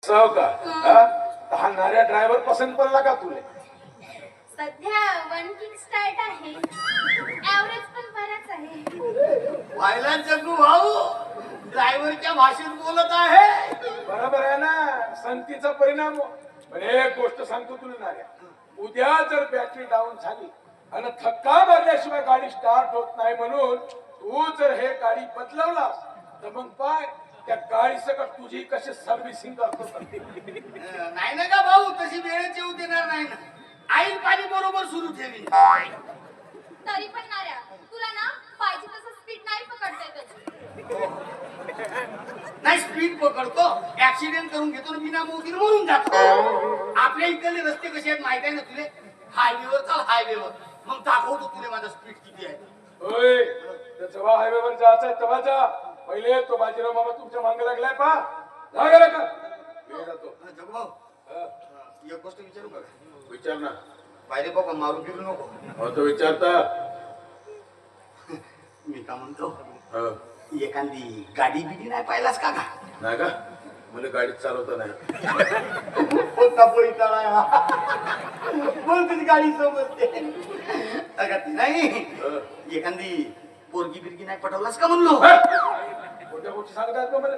सव का हा? हा नाऱ्या ड्रायव्हर पसंत पडला का तुले? सध्या वन किक स्टार्ट आहे, ऍव्हरेज पण बराच आहे. पाहिला जग्गू भाऊ ड्रायव्हरच्या भाषेत बोलत आहे. बरोबर आहे ना, संतीचा परिणाम. पण एक गोष्ट सांगतो तुला नाऱ्या, उद्या जर बॅटरी डाऊन झाली आणि थक्का मारल्याशिवाय गाडी स्टार्ट होत नाही म्हणून तू जर हे गाडी बदलवलास तर मग पाय त्या गाडी सकट तुझी कशी सर्व्हिसिंग करतो. नाही ना का भाऊ, तशी वेळेच येऊ देणार नाही ना. आई पाणी बरोबर सुरू ठेवी. तरी पण नाऱ्या, तुला ना पाहिजे तसं स्पीड नाही पकडता येत. नाही स्पीड पकडतो, ऍक्सिडेंट करून घेतो ना, बिना मोदीन मरून जातो. आपल्या इकडले रस्ते कसे आहेत माहित आहे ना तुले? हायवेवर चाल, हायवेवर मग दाखवतो तुले माझा स्पीड किती आहे. होय, जेव्हा हायवेवर जायचंय तेव्हा जा. पहिले तो बाजीराव मामा तुमच्या मागे लागलाय पा लागला का? जातो. जग्गू भाऊ एक गोष्ट विचारू का? विचार ना. पाहिले बाबा मारून फिरू नको. हो तो विचारता. मी का म्हणतो, हो. एखादी गाडी बिडी नाही पाहिलास का? नाही का? मला गाडी चालवता नाही. कोणता पैताळा आहे हा? बोल तुझी गाडी समजते अगं ती नाही. एखादी पोरगी बिरगी नाही पटवलास का म्हणलो? कोणत्या गोष्टी सांगतात का मला?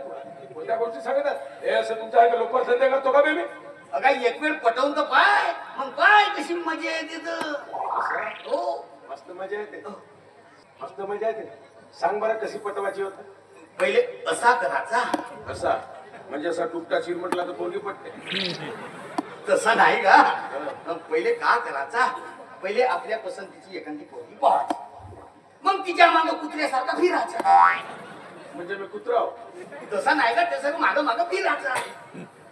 कोणत्या गोष्टी सांगतात? हे असं तुमच्या लोक सध्या करतो का बेबी? अगं एक वेळ पटवून तर पाय, मग पाय कशी मजा येते तर. हो मस्त मजा येते, मस्त मजा येते. सांग बरं कशी पटवायची होत? पहिले असा करायचा. असा म्हणजे असा टुकटा चिर म्हटला तर पोरगी पटते. तसा नाही का? पहिले का करायचा, पहिले आपल्या पसंतीची एखादी पोरगी पाहायची, मग तिच्या मागं कुत्र्यासारखा फिरायचा. म्हणजे मी कुत्राव? तसा नाही का, तसं मागं मागं फिरायचा.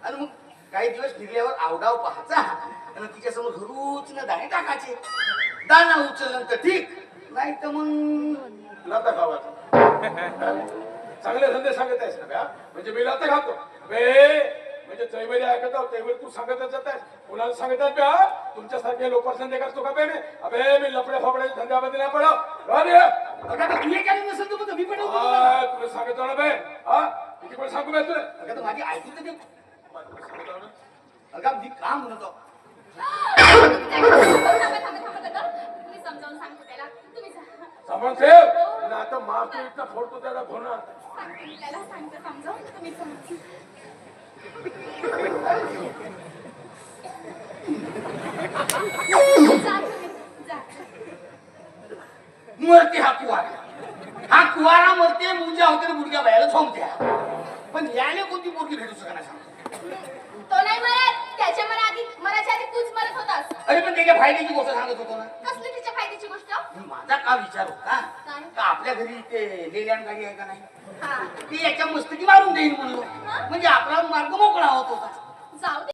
आणि मग काही दिवस फिरल्यावर आवडाव पाहायचा आणि तिच्या समोर घरूच न दाणे टाकायचे. दाना उचललं तर ठीक, नाही तर मग लाता खावाचा. चांगले धंदे सांगत आहेस ना का? म्हणजे मी लाता खातो म्हणजे जैवरी ऐकत आहोत त्यावेळी तू सांगतच जात आहेस. कोणाला सांगत आहे का? तुमच्यासारखे लोक धंदे करतो का बेने? अबे मी लपड्या फापड्याच्या धंद्यामध्ये नाही पडा. तुझे काय नसेल तर मी पण तुला सांगतो ना बे. हा किती पण सांगू बे तुला? अगं माझी ऐकून तर दे. अगं मी का म्हणतो, तुम्ही समजावून सांगतो त्याला. तुम्ही सामान ठेव. आता मारतो इथं फोडतो त्याला होणार. त्याला सांगतो समजावून, तुम्ही समजा. मरते हा कुवारा. हा कुवारा मरते, मुंजा होते मुलग्या बायाला झोमत्या. पण याने कोणती पोरगी भेटू शकणार सांग? तो नाही मरत, त्याच्या मराच्या आधी तूच मरत होतास. अरे पण त्याच्या फायद्याची गोष्ट सांगत होतो ना. कसली तिच्या फायद्याची गोष्ट? माझा का विचार होता काय? का आपल्या घरी ते लेल्यान गाडी आहे का नाही, हा, ती याच्या मस्तकी मारून देईन म्हणलो. म्हणजे आपला मार्ग मोकळा होत होता. जाऊ दे.